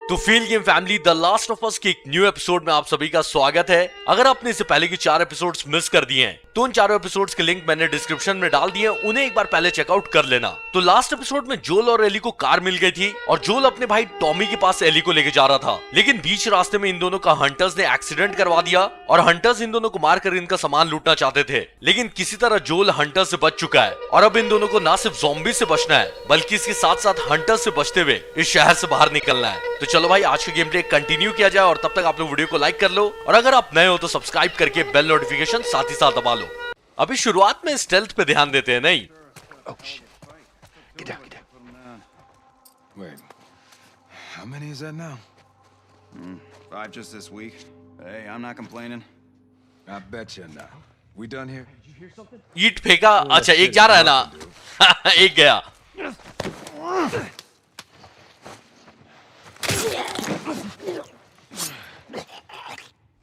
तो feel game family the last of us के एक न्यू एपिसोड में आप सभी का स्वागत है। अगर आपने इससे पहले की 4 एपिसोड्स मिस कर दिए हैं तो उन चारों एपिसोड्स के लिंक मैंने डिस्क्रिप्शन में डाल दिए, उन्हें एक बार पहले चेकआउट कर लेना। तो लास्ट एपिसोड में जोल और एली को कार मिल गई थी और जोल अपने भाई टॉमी के पास एली को लेके जा रहा था, लेकिन बीच रास्ते में इन दोनों का हंटर्स ने एक्सीडेंट करवा दिया और हंटर्स इन दोनों को मारकर इनका सामान लूटना चाहते थे। लेकिन किसी तरह जोल हंटर्स से बच चुका है और अब इन दोनों को ना सिर्फ ज़ॉम्बी से बचना है बल्कि इसके साथ साथ हंटर्स से बचते हुए इस शहर से बाहर निकलना है। तो चलो भाई आज के गेम प्ले कंटिन्यू किया जाए और तब तक आप लोग वीडियो को लाइक कर लो और अगर आप नए हो तो सब्सक्राइब करके बेल नोटिफिकेशन साथ ही साथ दबा लो। अभी शुरुआत में स्टेल्थ पे ध्यान देते हैं नहीं। Oh shit. Get down, get down. Wait. How many is that now? 5 just this week. Hey, I'm not complaining. I bet you not. We done here? ईट फेंका, अच्छा एक जा रहा है ना। एक गया।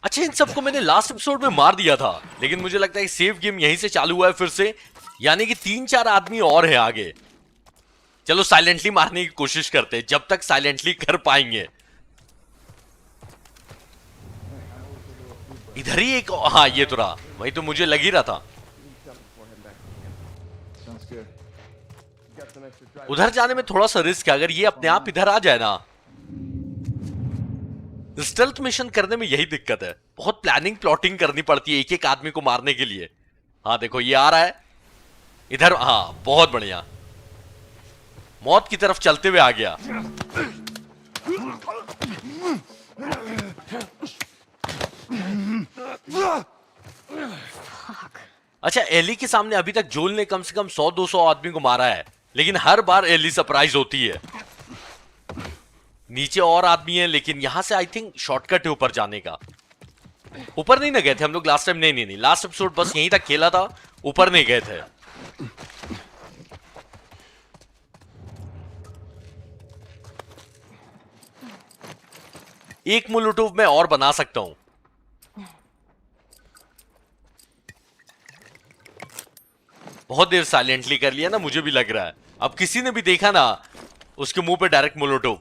अच्छा इन सबको मैंने लास्ट एपिसोड में मार दिया था, लेकिन मुझे लगता है सेव गेम यहीं से चालू हुआ है फिर से, यानी कि 3-4 आदमी और है आगे। चलो साइलेंटली मारने की कोशिश करते हैं जब तक साइलेंटली कर पाएंगे। इधर ही एक, हाँ ये तो रहा, वही तो मुझे लग ही रहा था। उधर जाने में थोड़ा सा रिस्क है, अगर ये अपने आप इधर आ जाए ना। स्टेल्थ मिशन करने में यही दिक्कत है, बहुत प्लानिंग प्लॉटिंग करनी पड़ती है एक एक आदमी को मारने के लिए। हाँ देखो ये आ रहा है इधर, हाँ बहुत बढ़िया, मौत की तरफ चलते हुए आ गया। अच्छा एली के सामने अभी तक जोल ने कम से कम 100-200 आदमी को मारा है, लेकिन हर बार एली सरप्राइज होती है। नीचे और आदमी है लेकिन यहां से आई थिंक शॉर्टकट है ऊपर जाने का। ऊपर नहीं ना गए थे हम लोग लास्ट टाइम, नहीं लास्ट एपिसोड बस यहीं तक खेला था, ऊपर नहीं गए थे। एक मोलोटोव मैं और बना सकता हूं। बहुत देर साइलेंटली कर लिया ना, मुझे भी लग रहा है अब किसी ने भी देखा ना उसके मुंह पे डायरेक्ट मोलोटोव।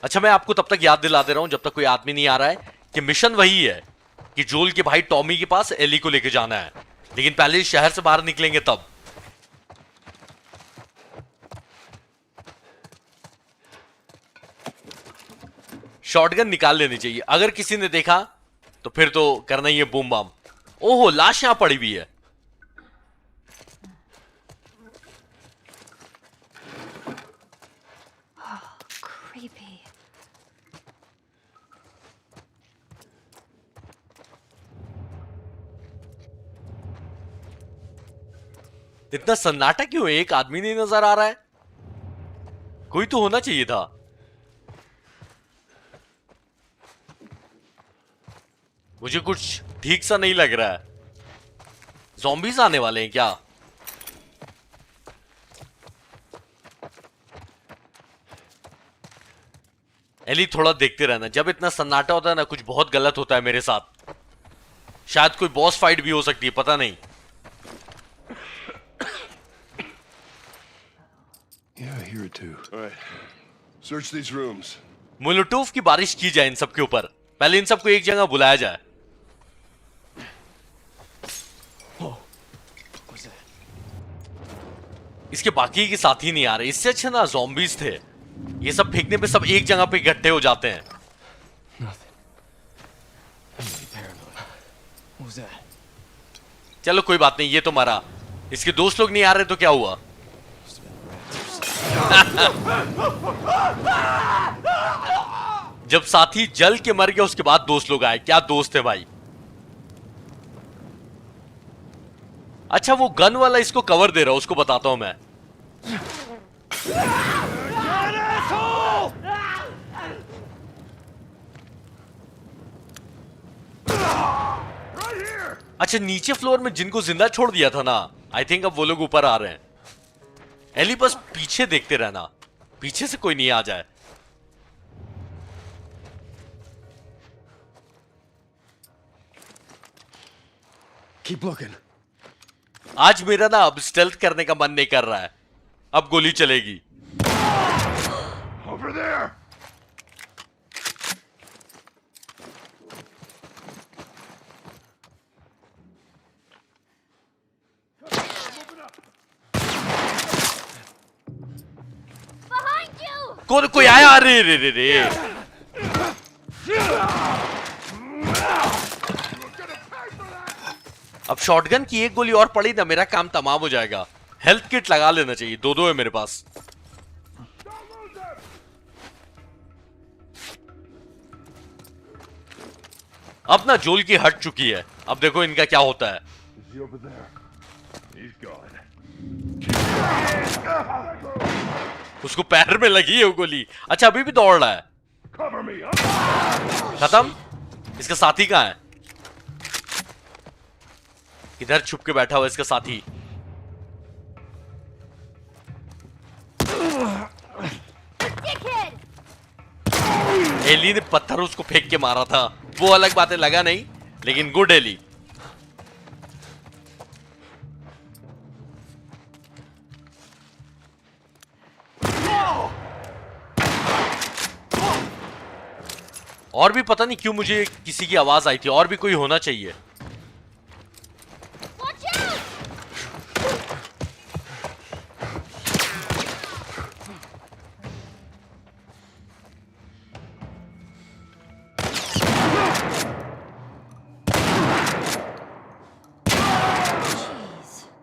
अच्छा मैं आपको तब तक याद दिला दे रहा हूं जब तक कोई आदमी नहीं आ रहा है कि मिशन वही है कि जोल के भाई टॉमी के पास एली को लेके जाना है, लेकिन पहले शहर से बाहर निकलेंगे तब। शॉटगन निकाल लेनी चाहिए, अगर किसी ने देखा तो फिर तो करना ही है बूम बम। ओहो लाश यहां पड़ी हुई है। इतना सन्नाटा क्यों है? एक आदमी नहीं नजर आ रहा है, कोई तो होना चाहिए था। मुझे कुछ ठीक सा नहीं लग रहा है। ज़ॉम्बीज़ आने वाले हैं क्या? एली थोड़ा देखते रहना, जब इतना सन्नाटा होता है ना कुछ बहुत गलत होता है मेरे साथ। शायद कोई बॉस फाइट भी हो सकती है, पता नहीं। Yeah, here too. All right. Search these rooms. Molotov की बारिश की जाए इन सबके ऊपर, पहले इन सबको एक जगह बुलाया जाए। इसके बाकी के साथी नहीं आ रहे, इससे अच्छे ना ज़ॉम्बीज़ थे। ये सब फेंकने पे सब एक जगह पे इकट्ठे हो जाते हैं। चलो कोई बात नहीं, ये तो मरा। इसके दोस्त लोग नहीं आ रहे तो क्या हुआ? जब साथी जल के मर गया उसके बाद दोस्त लोग आए, क्या दोस्त है भाई। अच्छा वो गन वाला इसको कवर दे रहा हूं, उसको बताता हूं मैं। अच्छा नीचे फ्लोर में जिनको जिंदा छोड़ दिया था ना, आई थिंक अब वो लोग ऊपर आ रहे हैं। एली बस पीछे देखते रहना, पीछे से कोई नहीं आ जाए। Keep looking. आज मेरा ना अब स्टेल्थ करने का मन नहीं कर रहा है, अब गोली चलेगी। Over there! Behind you! कोई आया, अरे रे रे रे। अब शॉटगन की एक गोली और पड़ी ना, मेरा काम तमाम हो जाएगा। हेल्थ किट लगा लेना चाहिए, दो है मेरे पास। अब ना जोल की हट चुकी है, अब देखो इनका क्या होता है। Is he over there? He's gone. उसको पैर में लगी है वो गोली। अच्छा अभी भी दौड़ रहा है। Cover me! Huh? खत्म। इसका साथी कहां है? इधर छुप के बैठा हुआ इसका साथी। Dickhead! एली ने पत्थर उसको फेंक के मारा था, वो अलग बात है, लगा नहीं, लेकिन गुड एली। और भी पता नहीं क्यों मुझे किसी की आवाज आई थी, और भी कोई होना चाहिए। Watch out!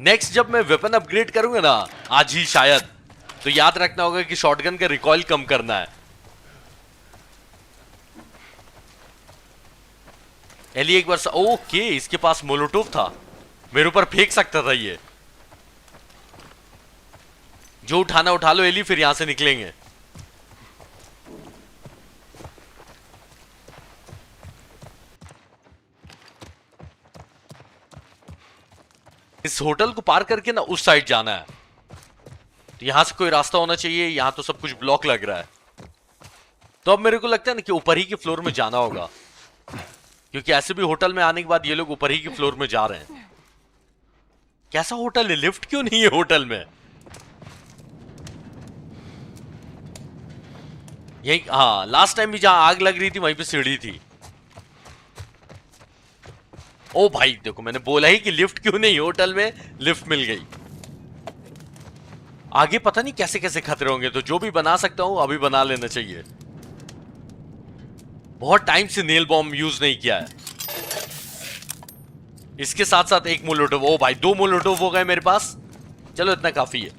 नेक्स्ट जब मैं वेपन अपग्रेड करूंगा ना, आज ही शायद, तो याद रखना होगा कि शॉटगन का रिकॉइल कम करना है। एली एक बार ओके, इसके पास मोलोटोव था, मेरे ऊपर फेंक सकता था ये। जो उठाना उठा लो एली, फिर यहां से निकलेंगे। इस होटल को पार करके ना उस साइड जाना है, तो यहां से कोई रास्ता होना चाहिए। यहां तो सब कुछ ब्लॉक लग रहा है, तो अब मेरे को लगता है ना कि ऊपर ही के फ्लोर में जाना होगा, क्योंकि ऐसे भी होटल में आने के बाद ये लोग ऊपर ही के फ्लोर में जा रहे हैं। कैसा होटल है, लिफ्ट क्यों नहीं है होटल में? यही, हाँ, लास्ट टाइम भी जहां आग लग रही थी वहीं पे सीढ़ी थी। ओ भाई देखो, मैंने बोला ही कि लिफ्ट क्यों नहीं, होटल में लिफ्ट मिल गई। आगे पता नहीं कैसे कैसे खतरे होंगे, तो जो भी बना सकता हूं अभी बना लेना चाहिए। बहुत टाइम से नेल बॉम्ब यूज नहीं किया है। इसके साथ साथ एक मोलोटोव, ओ भाई 2 मोलोटोव हो गए मेरे पास। चलो इतना काफी है।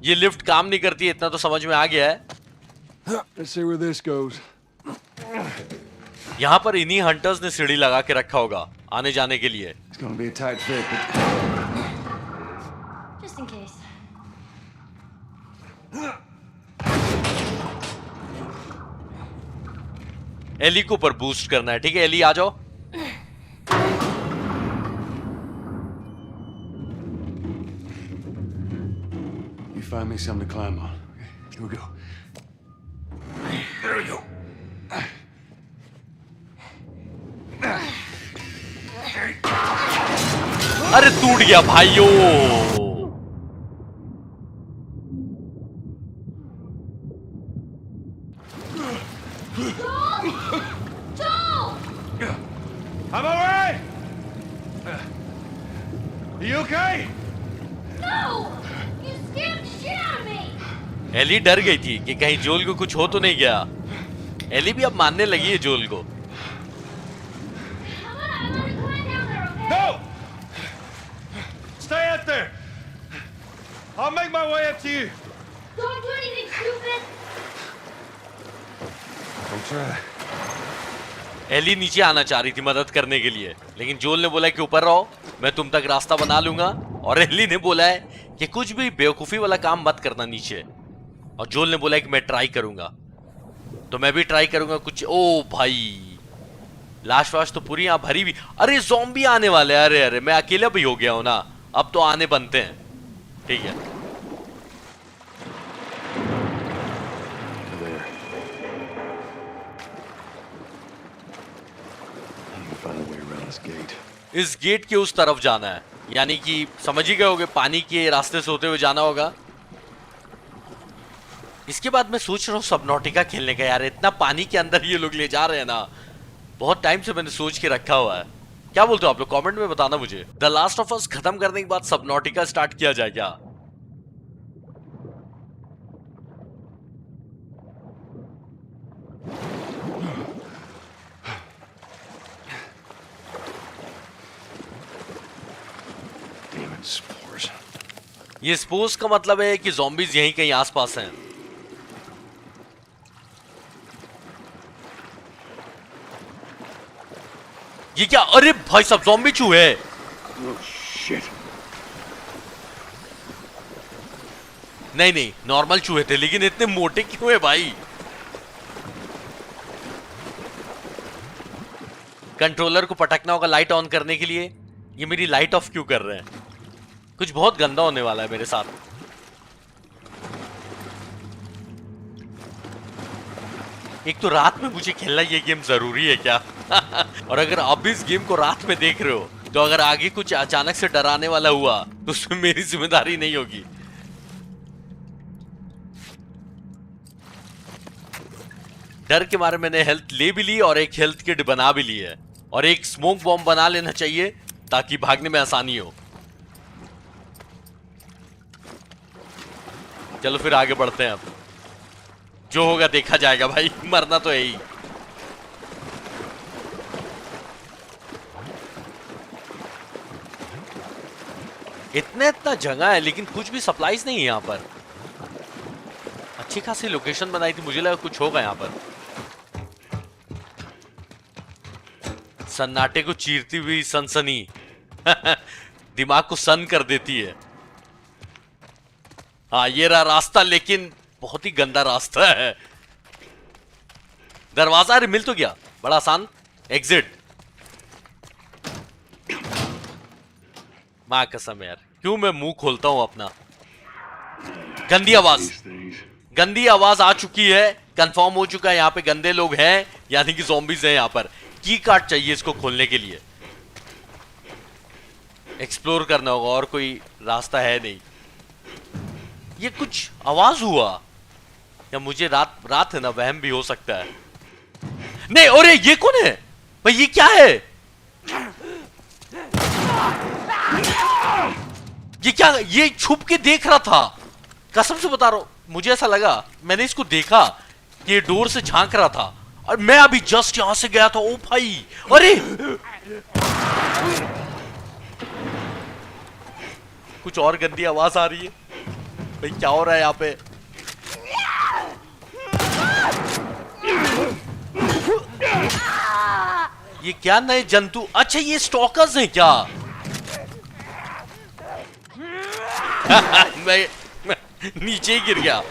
ये लिफ्ट काम नहीं करती, इतना तो समझ में आ गया है। Let's see where this goes. यहां पर इन्हीं हंटर्स ने सीढ़ी लगा के रखा होगा आने जाने के लिए। It's gonna be a tight fit, but Just in case. Ellie को ऊपर बूस्ट करना है, ठीक है एली आ जाओ। You find me something to climb on. Okay, here we go. There we go. अरे टूट गया भाइयों। I'm all right. You okay? No! You scared the shit out of me! Ellie डर गई थी कि कहीं जोल को कुछ हो तो नहीं गया। एली भी अब मानने लगी है जोल को। Come on, I'm gonna climb down there, okay? No! Stay out there. I'll make my way up to you. Don't do anything stupid! Don't try. Ellie नीचे आना चाह रही थी मदद करने के लिए, लेकिन जोल ने बोला कि ऊपर रहो, मैं तुम तक रास्ता बना लूंगा। और एली ने बोला है कि कुछ भी बेवकूफी वाला काम मत करना नीचे। और जोल ने बोला है कि मैं ट्राई करूंगा, तो मैं भी ट्राई करूंगा कुछ। ओ भाई लाश वाश तो पूरी यहां भरी भी। अरे ज़ॉम्बी आने वाले, अरे अरे मैं अकेला भी हो गया हूं ना, अब तो आने बनते हैं। ठीक है this gate. इस गेट के उस तरफ जाना है, यानी कि समझ ही गए होगे, पानी के रास्ते से होते हुए जाना होगा। इसके बाद मैं सोच रहा हूँ सबनॉटिका खेलने का। यार इतना पानी के अंदर ये लोग ले जा रहे हैं ना, बहुत टाइम से मैंने सोच के रखा हुआ है। क्या बोलते हो आप लोग, कमेंट में बताना मुझे। द लास्ट ऑफ अस खत्म करने के बाद सबनॉटिका स्टार्ट किया जाए क्या? Demon spores. ये स्पोर्स का मतलब है कि ज़ॉम्बीज यहीं कहीं आसपास हैं। ये क्या? अरे भाई साहब, ज़ॉम्बी चूहे। Oh shit. नहीं नहीं, नॉर्मल चूहे थे, लेकिन इतने मोटे क्यों है भाई? कंट्रोलर को पटकना होगा लाइट ऑन करने के लिए। ये मेरी लाइट ऑफ क्यों कर रहे हैं? कुछ बहुत गंदा होने वाला है मेरे साथ। एक तो रात में मुझे खेलना ये गेम जरूरी है क्या? और अगर आप इस गेम को रात में देख रहे हो, तो अगर आगे कुछ अचानक से डराने वाला हुआ तो उसमें मेरी जिम्मेदारी नहीं होगी। डर के मारे मैंने हेल्थ ले भी ली और एक हेल्थ किट बना भी ली है, और एक स्मोक बॉम्ब बना लेना चाहिए ताकि भागने में आसानी हो। चलो फिर आगे बढ़ते हैं। अब जो होगा देखा जाएगा भाई, मरना तो है ही। इतना जगह है लेकिन कुछ भी सप्लाईज नहीं है यहाँ पर। अच्छी खासी लोकेशन बनाई थी, मुझे लगा कुछ होगा यहाँ पर। सन्नाटे को चीरती हुई सनसनी दिमाग को सन कर देती है। हाँ ये रहा रास्ता, लेकिन बहुत ही गंदा रास्ता है। दरवाजा अरे मिल तो गया, बड़ा आसान। एग्जिट। मां कसम यार, क्यों मैं मुंह खोलता हूं अपना। गंदी आवाज, गंदी आवाज आ चुकी है। कंफर्म हो चुका है यहाँ पे गंदे लोग हैं, यानी कि ज़ॉम्बीज हैं यहाँ पर। की कार्ड चाहिए इसको खोलने के लिए। एक्सप्लोर करना होगा, और कोई रास्ता है नहीं। ये कुछ आवाज हुआ, या मुझे रात है ना, वहम भी हो सकता है। नहीं, अरे ये कौन है भाई? ये क्या है? ये क्या? ये छुप के देख रहा था, कसम से बता रहा हूं। मुझे ऐसा लगा, मैंने इसको देखा कि ये डोर से झांक रहा था, और मैं अभी जस्ट यहां से गया था। ओ भाई, अरे कुछ और गंदी आवाज आ रही है भाई। क्या हो रहा है यहाँ पे? ये क्या नए जंतु? अच्छा ये स्टॉकर्स हैं क्या? मैं नीचे ही गिर गया।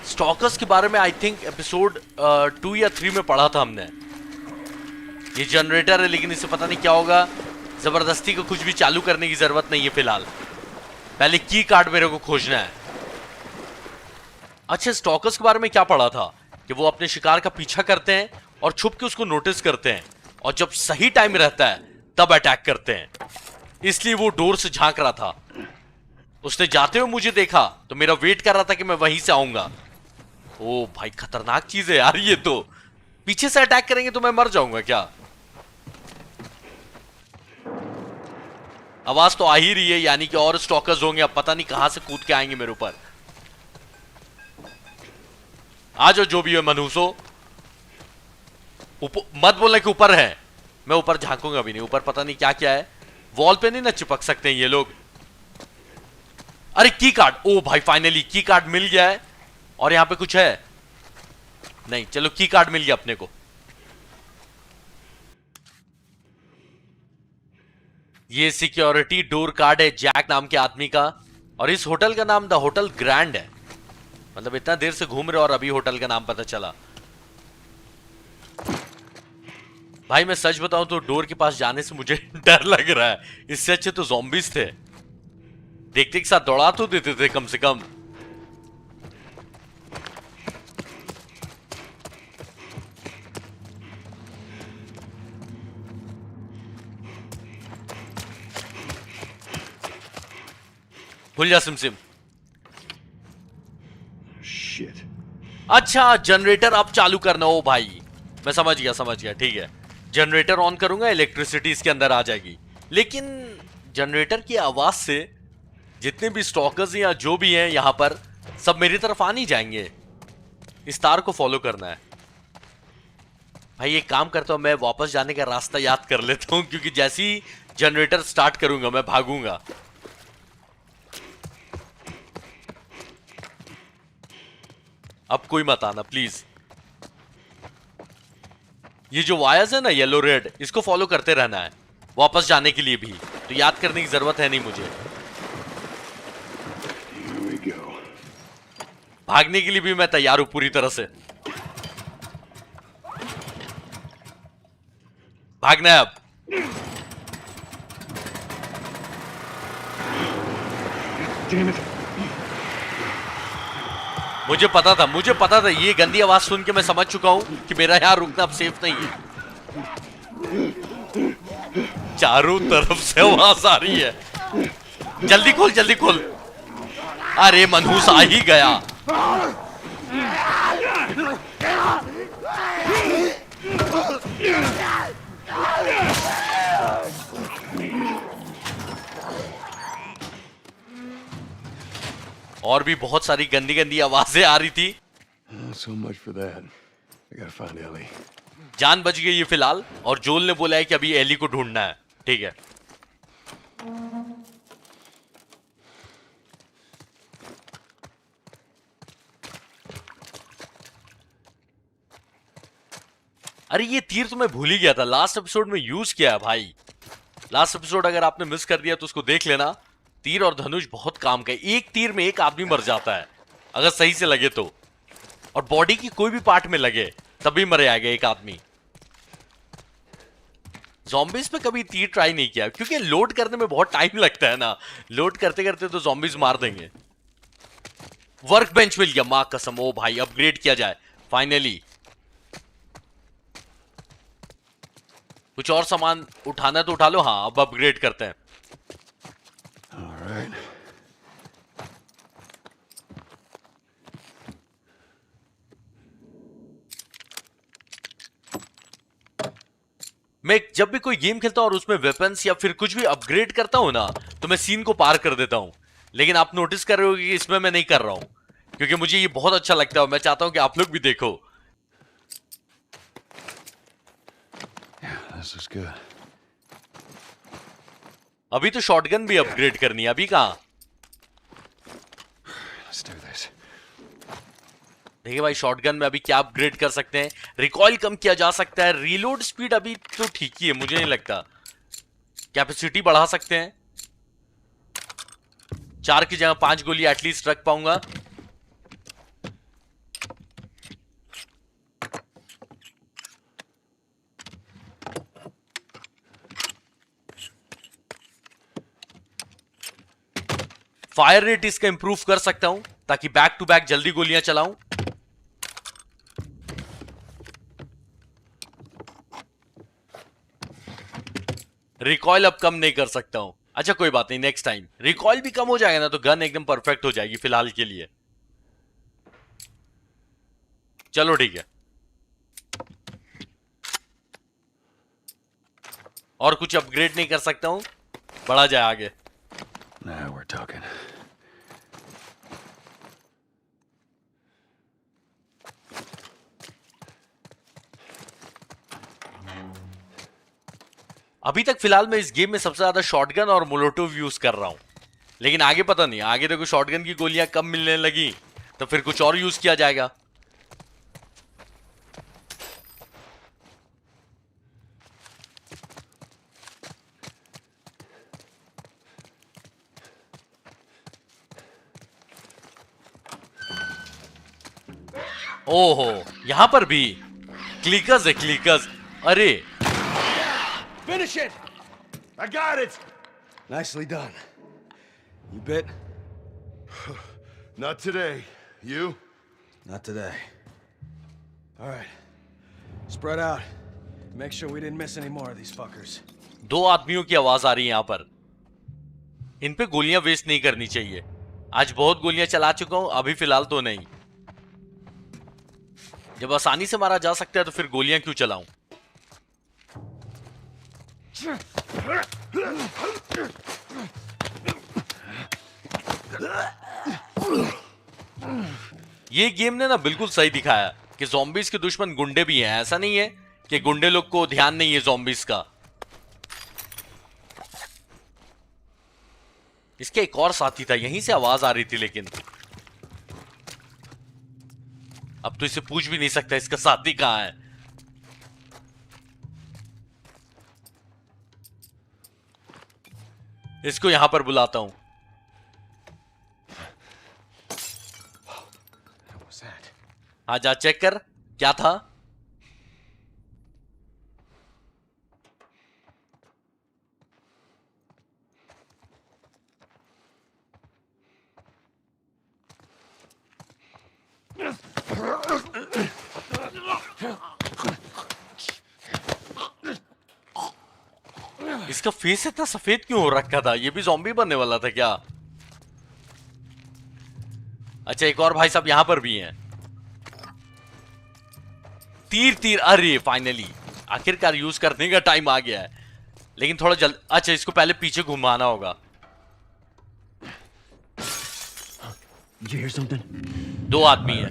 स्टॉकर्स के बारे में आई थिंक एपिसोड 2 या 3 में पढ़ा था हमने। ये जनरेटर है, लेकिन इसे पता नहीं क्या होगा। जबरदस्ती को कुछ भी चालू करने की जरूरत नहीं है फिलहाल। पहले की कार्ड मेरे को खोजना है। अच्छा, स्टॉकर्स के बारे में क्या पढ़ा था कि वो अपने शिकार का पीछा करते हैं और छुप के उसको नोटिस करते हैं, और जब सही टाइम रहता है तब अटैक करते हैं। इसलिए वो डोर से झांक रहा था। उसने जाते हुए मुझे देखा तो मेरा वेट कर रहा था कि मैं वहीं से आऊंगा। ओ भाई, खतरनाक चीज है यार ये तो। पीछे से अटैक करेंगे तो मैं मर जाऊंगा क्या? आवाज तो आ ही रही है, यानी कि और स्टॉकर्स होंगे। अब पता नहीं कहां से कूद के आएंगे मेरे ऊपर। आ जाओ जो भी है मनूसो। मत बोलना कि ऊपर है, मैं ऊपर झांकूंगा भी नहीं। ऊपर पता नहीं क्या क्या है। वॉल पे नहीं ना चिपक सकते हैं ये लोग। अरे की कार्ड, ओ भाई फाइनली की कार्ड मिल गया है। और यहां पे कुछ है नहीं, चलो की कार्ड मिल गया अपने को। ये सिक्योरिटी डोर कार्ड है जैक नाम के आदमी का, और इस होटल का नाम द होटल ग्रैंड है। मतलब इतना देर से घूम रहे और अभी होटल का नाम पता चला। भाई मैं सच बताऊं तो डोर के पास जाने से मुझे डर लग रहा है। इससे अच्छे तो ज़ॉम्बीज थे। देखते के साथ दौड़ा तो देते थे कम से कम। भूल जा सिम। Shit. अच्छा, जनरेटर अब चालू करना। ओ भाई, मैं समझ गया, ठीक है। जनरेटर ऑन करूंगा, इलेक्ट्रिसिटी इसके अंदर आ जाएगी। लेकिन जनरेटर की आवाज से जितने भी स्टॉकर्स या जो भी हैं यहां पर, सब मेरी तरफ आ नहीं जाएंगे। इस तार को फॉलो करना है भाई। एक काम करता हूं, मैं वापस जाने का रास्ता याद कर लेता हूं, क्योंकि जैसे ही जनरेटर स्टार्ट करूंगा मैं भागूंगा। अब कोई मत आना प्लीज। ये जो वायर्स है ना, येलो रेड, इसको फॉलो करते रहना है वापस जाने के लिए भी। तो याद करने की जरूरत है नहीं मुझे। Here we go. भागने के लिए भी मैं तैयार हूं पूरी तरह से। भागना है अब। Damn it. मुझे पता था ये गंदी आवाज सुन के मैं समझ चुका हूं कि मेरा यहां रुकना अब सेफ नहीं है। चारों तरफ से आवाज आ रही है। जल्दी खोल। अरे मनहूस आ ही गया। और भी बहुत सारी गंदी आवाजें आ रही थी। So much for that. I gotta find Ellie. जान बच गई ये फिलहाल। और जोल ने बोला है कि अभी एली को ढूंढना है। ठीक है। अरे ये तीर तो मैं भूल ही गया था, लास्ट एपिसोड में यूज किया है भाई। लास्ट एपिसोड अगर आपने मिस कर दिया तो उसको देख लेना। तीर और धनुष बहुत काम का है। एक तीर में एक आदमी मर जाता है अगर सही से लगे तो, और बॉडी की कोई भी पार्ट में लगे तभी मर जाएगा एक आदमी। ज़ॉम्बीज पे कभी तीर ट्राई नहीं किया क्योंकि लोड करने में बहुत टाइम लगता है ना। लोड करते करते तो ज़ॉम्बीज मार देंगे। वर्क बेंच मिल गया, मां कसम। ओ भाई, अपग्रेड किया जाए फाइनली। कुछ और सामान उठाना तो उठा लो। हाँ, अब अपग्रेड करते हैं। All right. मैं जब भी कोई गेम खेलता हूं और उसमें वेपन्स या फिर कुछ भी अपग्रेड करता हूं ना, तो मैं सीन को पार कर देता हूं। लेकिन आप नोटिस कर रहे हो कि इसमें मैं नहीं कर रहा हूं, क्योंकि मुझे ये बहुत अच्छा लगता है और मैं चाहता हूं कि आप लोग भी देखो। This is good. अभी तो शॉटगन भी अपग्रेड करनी है। अभी कहां? Let's do this. देखिए भाई, शॉटगन में अभी क्या अपग्रेड कर सकते हैं? रिकॉइल कम किया जा सकता है। रीलोड स्पीड अभी तो ठीक ही है, मुझे नहीं लगता। कैपेसिटी बढ़ा सकते हैं। 4 की जगह 5 गोली एटलीस्ट रख पाऊंगा। फायर रेट इसका इंप्रूव कर सकता हूं ताकि बैक टू बैक जल्दी गोलियां चलाऊं। रिकॉइल अब कम नहीं कर सकता हूं। अच्छा कोई बात नहीं, नेक्स्ट टाइम रिकॉइल भी कम हो जाएगा ना तो गन एकदम परफेक्ट हो जाएगी फिलहाल के लिए। चलो ठीक है। और कुछ अपग्रेड नहीं कर सकता हूं, बढ़ा जाए आगे। Now we're talking. अभी तक फिलहाल मैं इस गेम में सबसे ज्यादा शॉटगन और मोलोटोव यूज कर रहा हूं, लेकिन आगे पता नहीं। आगे देखो शॉटगन की गोलियां कम मिलने लगी तो फिर कुछ और यूज किया जाएगा। ओहो, यहां पर भी क्लिकर्स है, क्लिकर्स। अरे Finish it! I got it! Nicely done. You bit? Not today. You? Not today. All right. Spread out. Make sure we didn't miss any more of these fuckers. दो आदमियों की आवाज आ रही है यहां पर। इन पे गोलियां वेस्ट नहीं करनी चाहिए। आज बहुत गोलियां चला चुका हूं, अभी फिलहाल तो नहीं। जब आसानी से मारा जा सकता है तो फिर गोलियां क्यों चलाऊं? ये गेम ने ना बिल्कुल सही दिखाया कि ज़ॉम्बीज के दुश्मन गुंडे भी हैं। ऐसा नहीं है कि गुंडे लोग को ध्यान नहीं है ज़ॉम्बीज का। इसके एक और साथी था, यहीं से आवाज आ रही थी, लेकिन अब तो इसे पूछ भी नहीं सकता इसका साथी कहां है। इसको यहां पर बुलाता हूं। आजा चेक कर, क्या था? इसका फेस इतना सफेद क्यों हो रखा था? ये भी ज़ॉम्बी बनने वाला था क्या? अच्छा, एक और भाई साहब यहां पर भी हैं। तीर तीर, अरे फाइनली आखिरकार यूज करने का टाइम आ गया है, लेकिन थोड़ा जल्द। अच्छा, इसको पहले पीछे घुमाना होगा। दो आदमी है।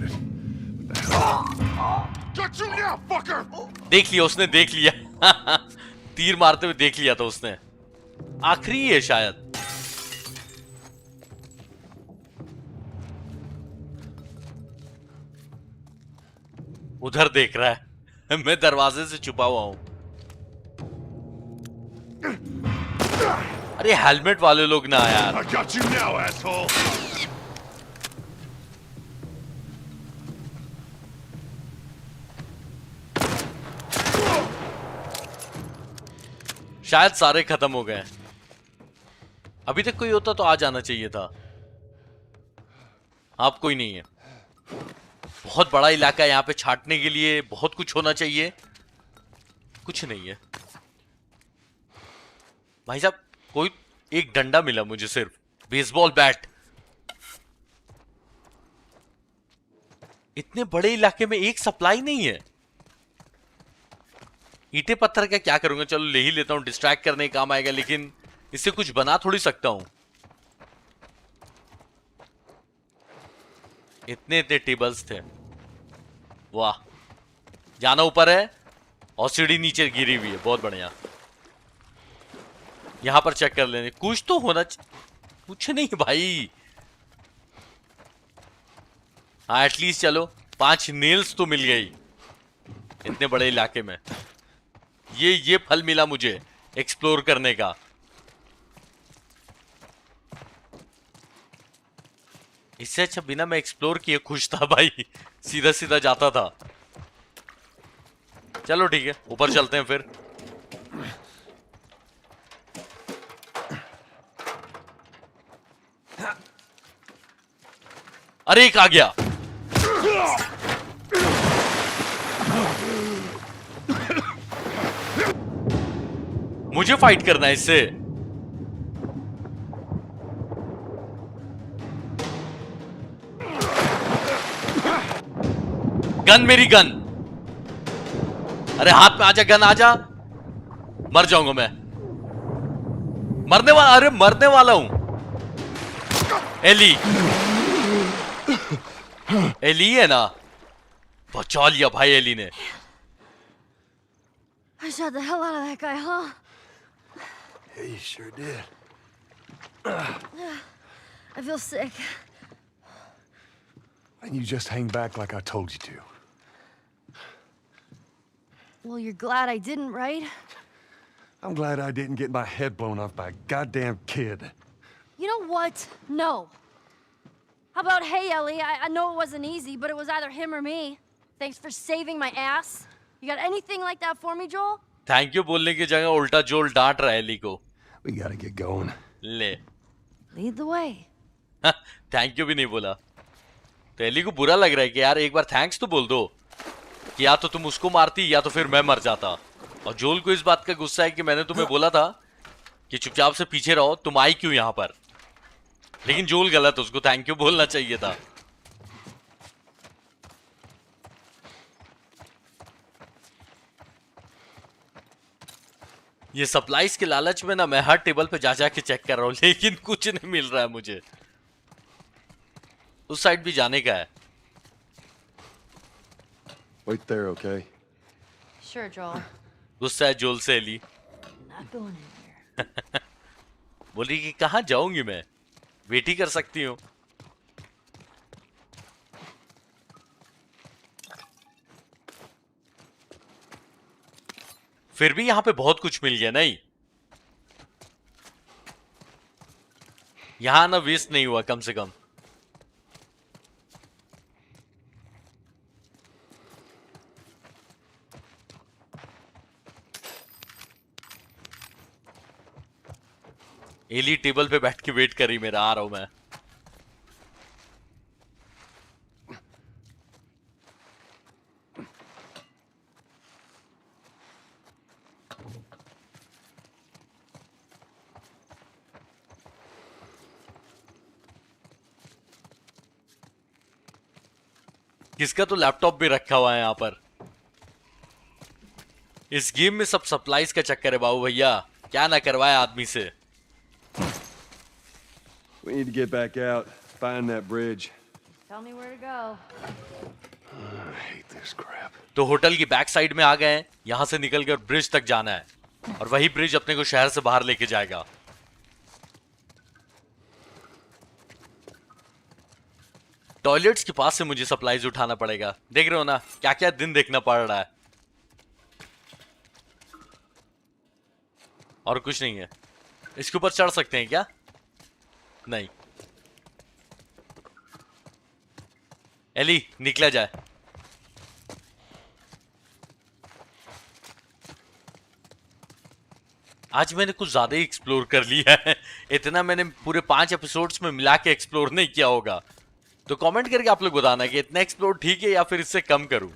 देख लिया उसने, देख लिया। तीर मारते हुए देख लिया था उसने। आखिरी है शायद। उधर देख रहा है। मैं दरवाजे से छुपा हुआ हूं। अरे हेलमेट वाले लोग ना यार। I got you now, asshole. शायद सारे खत्म हो गए। अभी तक कोई होता तो आ जाना चाहिए था। आप कोई नहीं है। बहुत बड़ा इलाका है यहाँ पे, छाटने के लिए बहुत कुछ होना चाहिए। कुछ नहीं है भाई साहब। कोई एक डंडा मिला मुझे, सिर्फ बेसबॉल बैट। इतने बड़े इलाके में एक सप्लाई नहीं है। ईंटे पत्थर का क्या करूंगा? चलो ले ही लेता हूं, डिस्ट्रैक्ट करने का काम आएगा, लेकिन इससे कुछ बना थोड़ी सकता हूं। इतने इतने टेबल्स थे। वाह, जाना ऊपर है और सीढ़ी नीचे गिरी हुई है। बहुत बढ़िया। यहां पर चेक कर लेने, कुछ तो होना कुछ नहीं भाई। हाँ, एटलीस्ट चलो 5 नेल्स तो मिल गई इतने बड़े इलाके में। ये फल मिला मुझे एक्सप्लोर करने का। इससे अच्छा बिना मैं एक्सप्लोर किए खुश था भाई। सीधा सीधा जाता था। चलो ठीक है, ऊपर चलते हैं फिर। अरे एक आ गया। मुझे फाइट करना है इससे। गन, मेरी गन। अरे हाथ में आजा, गन आजा। मर जाऊंगा मैं। मरने वाला, अरे मरने वाला हूं। एली, एली है ना? बचा लिया भाई एली ने। I shot the hell out of that guy, huh? Yeah, you sure did. I feel sick. Why didn't you just hang back like I told you to? Well, you're glad I didn't, right? I'm glad I didn't get my head blown off by a goddamn kid. You know what? No. How about, hey, Ellie, I know it wasn't easy, but it was either him or me. Thanks for saving my ass. You got anything like that for me, Joel? Thank you बोलने की जगह उल्टा जोल डांट रहा है Eli को। We gotta get going. ले, Lead the way. Thank you भी नहीं बोला। तो एली को बुरा लग रहा है कि यार एक बार थैंक्स तो बोल दो कि या तो तुम उसको मारती या तो फिर मैं मर जाता। और जोल को इस बात का गुस्सा है कि मैंने तुम्हें बोला था कि चुपचाप से पीछे रहो, तुम आई क्यों यहां पर। लेकिन जोल गलत, उसको थैंक यू बोलना चाहिए था। ये सप्लाईज के लालच में ना मैं हर टेबल पे जा जाके चेक कर रहा हूं, लेकिन कुछ नहीं मिल रहा है मुझे। उस साइड भी जाने का है। Wait there, okay? Sure, Joel. गुस्सा है जोल से एली। Not going anywhere. बोली कि कहां जाऊंगी मैं, वेट ही कर सकती हूँ। फिर भी यहां पे बहुत कुछ मिल गया नहीं, यहां ना वेस्ट नहीं हुआ कम से कम। एली टेबल पे बैठ के वेट करी मेरा, आ रहा हूं मैं। किसका तो लैपटॉप भी रखा हुआ है यहां पर। इस गेम में सब सप्लाईज का चक्कर है बाबू भैया, क्या ना करवाए आदमी से। We need to get back out, find that bridge. Tell me where to go. I hate this crap. तो होटल की बैक साइड में आ गए हैं, यहां से निकलकर ब्रिज तक जाना है और वही ब्रिज अपने को शहर से बाहर लेके जाएगा। टॉयलेट्स के पास से मुझे सप्लाईज उठाना पड़ेगा, देख रहे हो ना क्या क्या दिन देखना पड़ रहा है। और कुछ नहीं है। इसके ऊपर चढ़ सकते हैं क्या? नहीं। एली निकला जाए। आज मैंने कुछ ज्यादा ही एक्सप्लोर कर लिया है। इतना मैंने पूरे 5 एपिसोड्स में मिला के एक्सप्लोर नहीं किया होगा। तो कमेंट करके आप लोग बताना कि इतना एक्सप्लोर ठीक है या फिर इससे कम करूं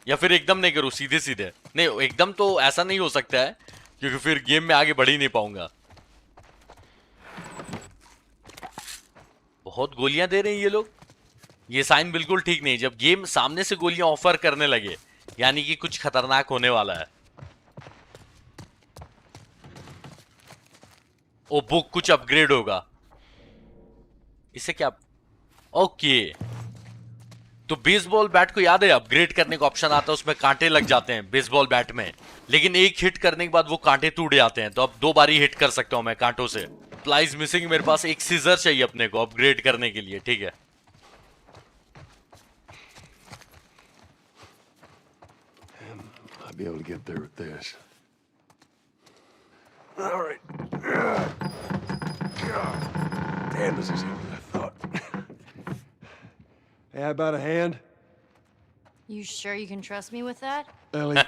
या फिर एकदम नहीं करूं, सीधे सीधे। नहीं, एकदम तो ऐसा नहीं हो सकता है क्योंकि फिर गेम में आगे बढ़ ही नहीं पाऊंगा। बहुत गोलियां दे रहे हैं ये लोग। ये साइन बिल्कुल ठीक नहीं। जब गेम सामने से गोलियां ऑफर करने लगे यानी कि कुछ खतरनाक होने वाला है। ओ बुक कुछ अपग्रेड होगा। इसे क्या? ओके, तो बेसबॉल बैट को याद है अपग्रेड करने का ऑप्शन आता है, उसमें कांटे लग जाते हैं बेसबॉल बैट में, लेकिन एक हिट करने के बाद वो कांटे टूट जाते हैं। तो अब 2 बारी हिट कर सकता हूं मैं कांटों से। सप्लाईज मिसिंग, मेरे पास एक सीजर चाहिए अपने को अपग्रेड करने के लिए। ठीक है, I'll be able to get there with this. All right. Damn, this is easier than I thought. Hey, how about a hand? You sure you can trust me with that? Ellie.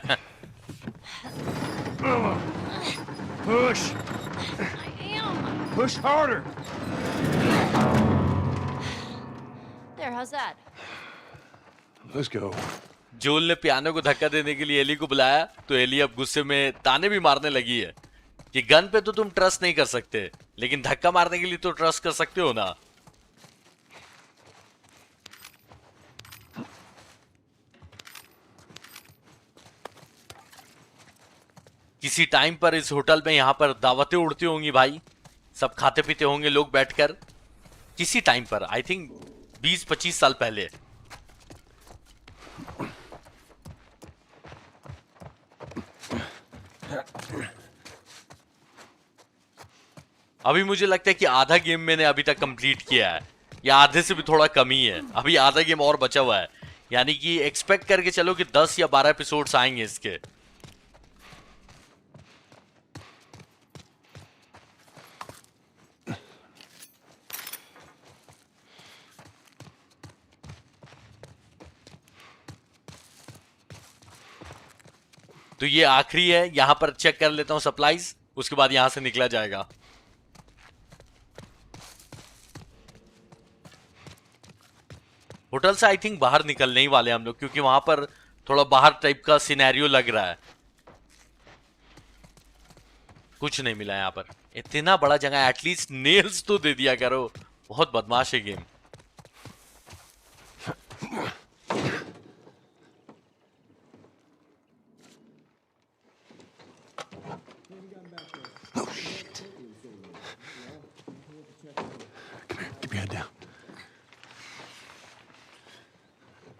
Push! I am. Push harder! There, how's that? Let's go. जोल ने piano को धक्का देने के लिए Eli को बुलाया तो एली अब गुस्से में ताने भी मारने लगी है कि गन पे तो तुम ट्रस्ट नहीं कर सकते, लेकिन धक्का मारने के लिए तो ट्रस्ट कर सकते हो ना। किसी टाइम पर इस होटल में यहां पर दावतें उड़ती होंगी भाई, सब खाते पीते होंगे लोग बैठकर। किसी टाइम पर, आई थिंक 20-25 साल पहले। अभी मुझे लगता है कि आधा गेम मैंने अभी तक कंप्लीट किया है या आधे से भी थोड़ा कम ही है। अभी आधा गेम और बचा हुआ है, यानी कि एक्सपेक्ट करके चलो कि 10 या 12 एपिसोड्स आएंगे इसके। तो ये आखिरी है, यहां पर चेक कर लेता हूं सप्लाईज, उसके बाद यहां से निकला जाएगा। होटल से आई थिंक बाहर निकलने ही वाले हम लोग, क्योंकि वहां पर थोड़ा बाहर टाइप का सिनेरियो लग रहा है। कुछ नहीं मिला यहाँ पर। इतना बड़ा जगह, एटलीस्ट नेल्स तो दे दिया करो। बहुत बदमाश है game. Oh, shit. Come here. Keep your head down.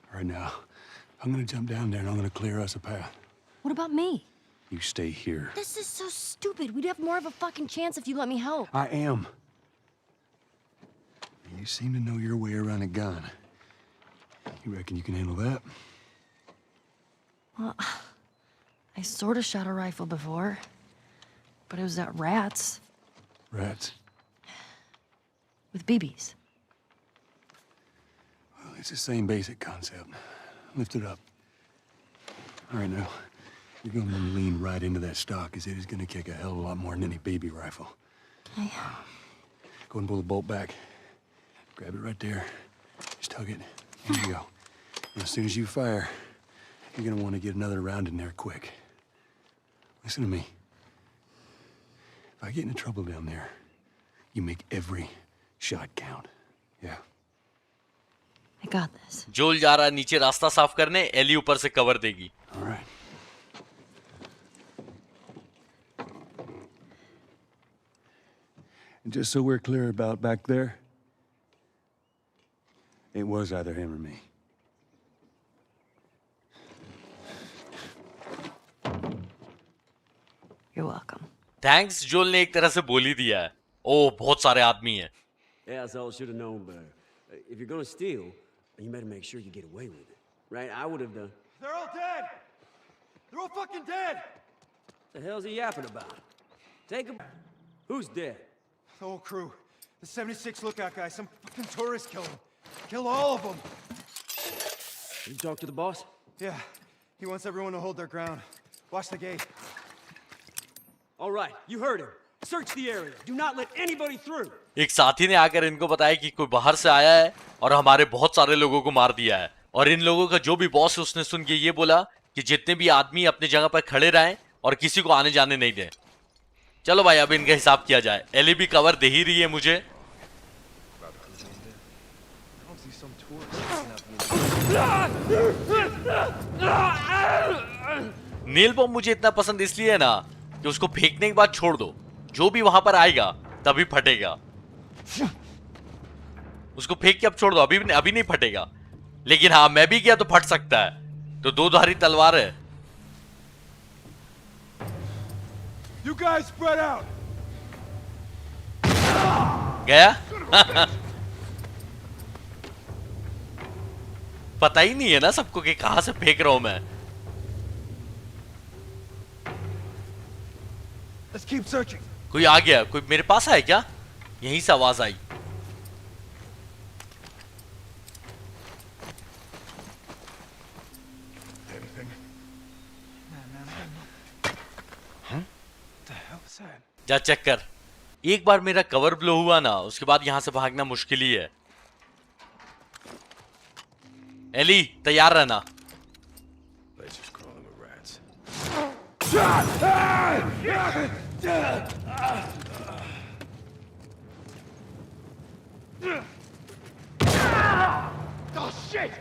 All right, now, I'm gonna jump down there and I'm gonna clear us a path. What about me? You stay here. This is so stupid. We'd have more of a fucking chance if you let me help. I am. You seem to know your way around a gun. You reckon you can handle that? Well, I sort of shot a rifle before, but it was at rats Rats. with BBs. Well, it's the same basic concept. Lift it up. All right, now. You're gonna want to lean right into that stock, as it is gonna kick a hell of a lot more than any BB rifle. Okay. Go and pull the bolt back. Grab it right there. Just tug it. There you go. And as soon as you fire, you're gonna want to get another round in there quick. Listen to me. If I get into trouble down there, you make every shot count. Yeah. I got this. जोल जा रहा है नीचे रास्ता साफ करने, Eli ऊपर से कवर देगी। All right. And just so we're clear about back there, it was either him or me. You're welcome. Thanks, जोल ने एक तरह से बोल ही दिया है। ओह, बहुत सारे आदमी हैं। Yeah, I should have known better. If you're gonna steal, you better make sure you get away with it, right? I would have done. They're all dead! They're all fucking dead! What the hell's he yapping about? Take him. Who's dead? The whole crew. The 76 lookout guy. Some fucking tourist killed him. Killed all of them. Did you talk to the boss? Yeah. He wants everyone to hold their ground. Watch the gate. All right, you heard him. Search the area. Do not let anybody through. एक साथी ने आकर इनको बताया कि कोई बाहर से आया है और हमारे बहुत सारे लोगों को मार दिया है। और इन लोगों का जो भी बॉस है उसने सुन के ये बोला कि जितने भी आदमी अपनी जगह पर खड़े रहें और किसी को आने जाने नहीं दें। चलो भाई, अब इनका हिसाब किया जाए। एली भी कवर दे ही रही है मुझे। नील बॉम्ब मुझे इतना पसंद इसलिए है ना कि उसको फेंकने के बाद छोड़ दो, जो भी वहां पर आएगा तभी फटेगा। उसको फेंक के अब छोड़ दो, अभी नहीं फटेगा। लेकिन हाँ, मैं भी किया तो फट सकता है। तो दो धारी तलवार है। You guys spread out! गया? पता ही नहीं है ना सबको कि कहां से फेंक रहा हूं मैं। Let's keep searching. कोई आ गया, कोई मेरे पास है क्या? यहीं से आवाज आई। Anything? Huh? What the hell was that? जा चेक कर। एक बार मेरा कवर ब्लो हुआ ना, उसके बाद यहां से भागना मुश्किल ही है। एली, तैयार रहना। Lasers crawling with rats. Oh shit!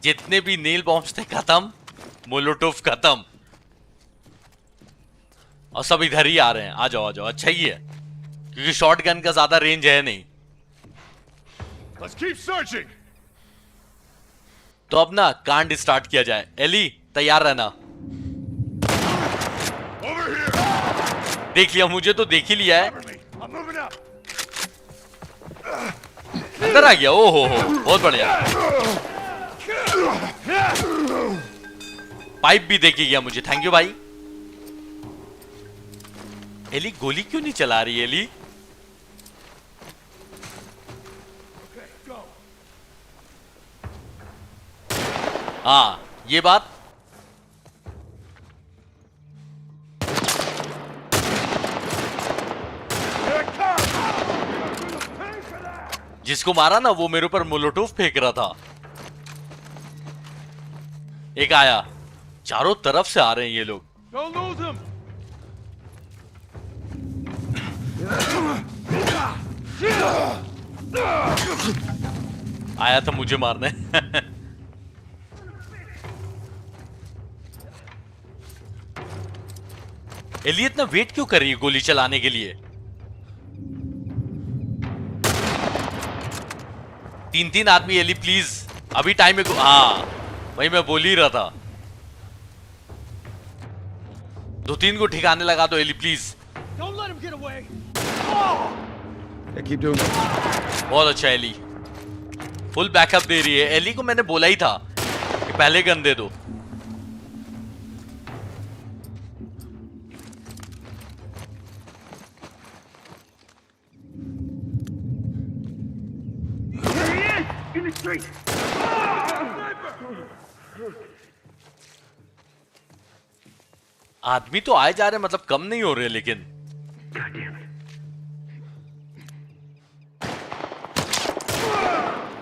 जितने भी नील बॉम्ब्स थे खत्म, मोलोटोव खत्म, और सब इधर ही आ रहे हैं। आ जाओ आ जाओ, अच्छा ही है क्योंकि शॉटगन का ज्यादा रेंज है नहीं। Let's keep searching. तो अब ना कांड स्टार्ट किया जाए। एली, तैयार रहना। Over here. देख लिया, मुझे तो देख ही लिया है। I'm moving up. अंदर आ गया। ओ हो, बहुत बढ़िया। पाइप भी देखी गया मुझे, थैंक यू भाई। एली गोली क्यों नहीं चला रही? एली हाँ, ये बात जिसको मारा ना वो मेरे ऊपर मोलोटोव फेंक रहा था। एक आया, चारों तरफ से आ रहे हैं ये लोग। आया था मुझे मारने। एली इतना वेट क्यों कर रही है गोली चलाने के लिए? 3-3 आदमी। एली प्लीज, अभी टाइम है। हाँ वही मैं बोल ही रहा था। 2-3 को ठिकाने लगा दो Ellie please. Yeah, keep doing that. बहुत अच्छा एली, फुल बैकअप दे रही है। एली को मैंने बोला ही था कि पहले गन दे दो। आदमी तो आए जा रहे, मतलब कम नहीं हो रहे। लेकिन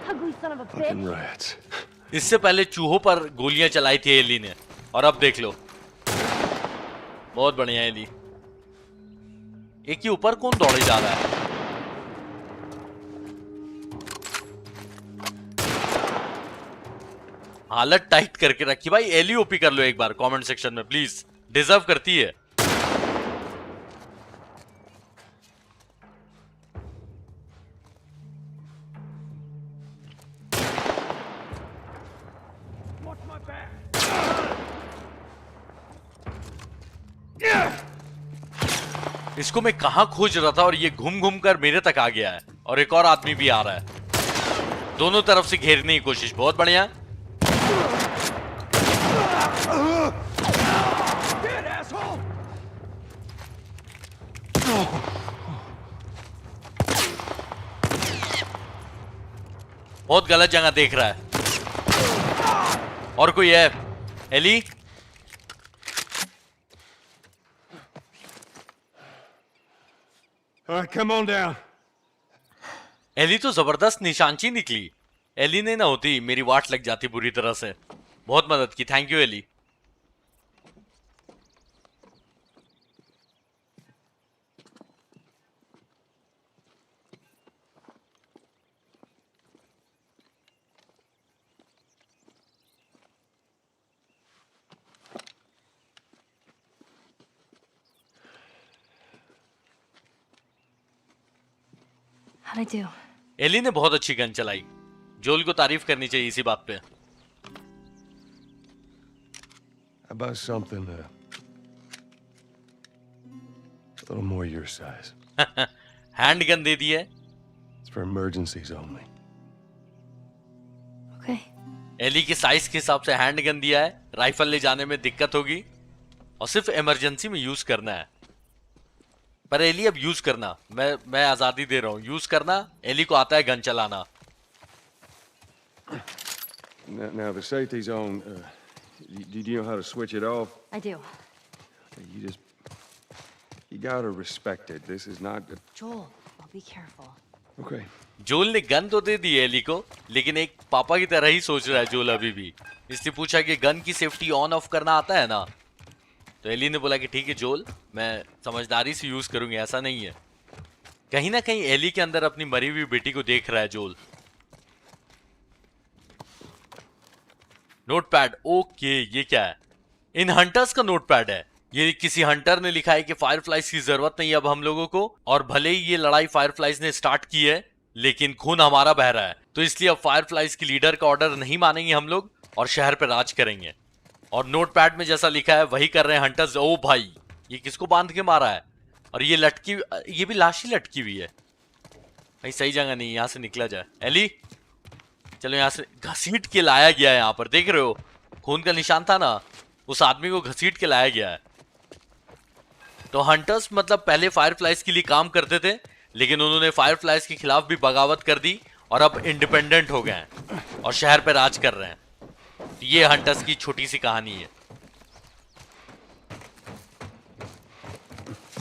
Ugly son of a Fucking bitch. rats. इससे पहले चूहों पर गोलियां चलाई थी एली ने, और अब देख लो। बहुत बढ़िया एली। एक के ऊपर कौन दौड़े जा रहा है? हालत टाइट करके रखी भाई। एली ओपी कर लो एक बार कमेंट सेक्शन में प्लीज, डिजर्व करती है। इसको मैं कहां खोज रहा था और ये घूम घूम कर मेरे तक आ गया है, और एक और आदमी भी आ रहा है। दोनों तरफ से घेरने की कोशिश। बहुत बढ़िया। बहुत गलत जगह देख रहा है। और कोई है? Ellie All right, come on down. Ellie तो जबरदस्त निशानची निकली। एली ने ना होती मेरी वाट लग जाती बुरी तरह से। बहुत मदद की, thank you Ellie. How'd I do? Ellie ने बहुत अच्छी गन चलाई। जोल को तारीफ करनी चाहिए इसी बात पे। How about something a little more your size? Handgun दे दी है। It's for emergencies only. Okay. Ellie के साइज के हिसाब से हैंड गन दिया है। राइफल ले जाने में दिक्कत होगी और सिर्फ इमरजेंसी में यूज करना है। पर एली अब यूज करना, मैं आजादी दे रहा हूं, यूज करना। एली को आता है गन चलाना। Now the safety's on. Do you know how to switch it off? I do. You gotta respect it. This is not. Joel, I'll be careful. Okay. जोल ने गन तो दे दी है एली को, लेकिन एक पापा की तरह ही सोच रहा है जोल अभी भी। इसलिए पूछा कि गन की सेफ्टी ऑन ऑफ करना आता है ना, तो एली ने बोला कि ठीक है जोल, मैं समझदारी से यूज करूंगी। ऐसा नहीं है, कहीं ना कहीं एली के अंदर अपनी मरी हुई बेटी को देख रहा है जोल। नोटपैड, ओके ये क्या है? इन हंटर्स का नोटपैड है। ये किसी हंटर ने लिखा है कि फायरफ्लाइज की जरूरत नहीं अब हम लोगों को, और भले ही ये लड़ाई फायरफ्लाइज ने स्टार्ट की है लेकिन खून हमारा बह रहा है, तो इसलिए अब फायरफ्लाइज की लीडर का ऑर्डर नहीं मानेंगे हम लोग और शहर पर राज करेंगे। और नोटपैड में जैसा लिखा है वही कर रहे हैं हंटर्स। ओ भाई, ये किसको बांध के मारा है? और ये लटकी, ये भी लाश ही लटकी हुई है भाई। सही जगह नहीं, यहां से निकला जाए। एली चलो, यहां से घसीट के लाया गया है। यहां पर देख रहे हो खून का निशान था ना, उस आदमी को घसीट के लाया गया है। तो हंटर्स मतलब पहले फायरफ्लाइज के लिए काम करते थे, लेकिन उन्होंने फायरफ्लाइज के खिलाफ भी बगावत कर दी और अब इंडिपेंडेंट हो गए हैं और शहर पे राज कर रहे हैं। तो ये हंटर्स की छोटी सी कहानी है।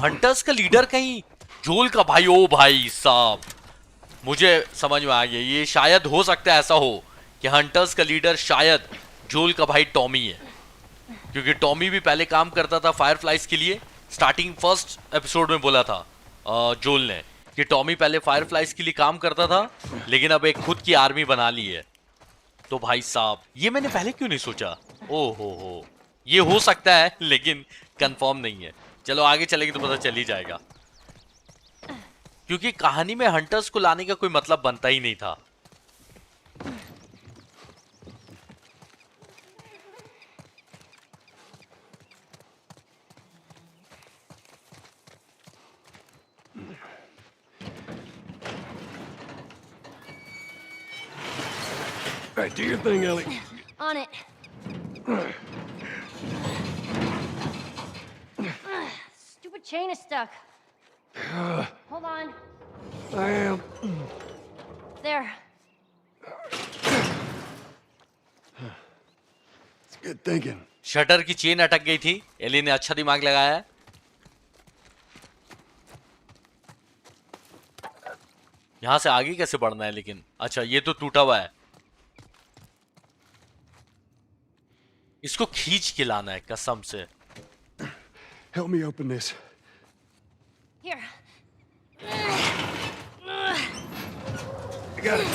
हंटर्स का लीडर कहीं जोल का भाई। ओ भाई साहब, मुझे समझ में आ गया, ये शायद हो सकता है ऐसा हो कि हंटर्स का लीडर शायद जोल का भाई टॉमी है, क्योंकि टॉमी भी पहले काम करता था फायरफ्लाइज के लिए। स्टार्टिंग फर्स्ट एपिसोड में बोला था जोल ने कि टॉमी पहले फायरफ्लाइज के लिए काम करता था, लेकिन अब एक खुद की आर्मी बना ली है। तो भाई साहब, ये मैंने पहले क्यों नहीं सोचा। ओ हो, ये हो सकता है लेकिन कंफर्म नहीं है। चलो आगे चलेंगे तो पता चल ही जाएगा, क्योंकि कहानी में हंटर्स को लाने का कोई मतलब बनता ही नहीं था। All right, do your thing, Ellie. On it. Stupid chain is stuck. Hold on. I am. There. It's good thinking. Shutter की चेन अटक गई थी, एली ने अच्छा दिमाग लगाया है। यहां से आगे कैसे बढ़ना है लेकिन, अच्छा ये तो टूटा हुआ है, इसको खींच के लाना है कसम से। Help me open this. Here. I got it.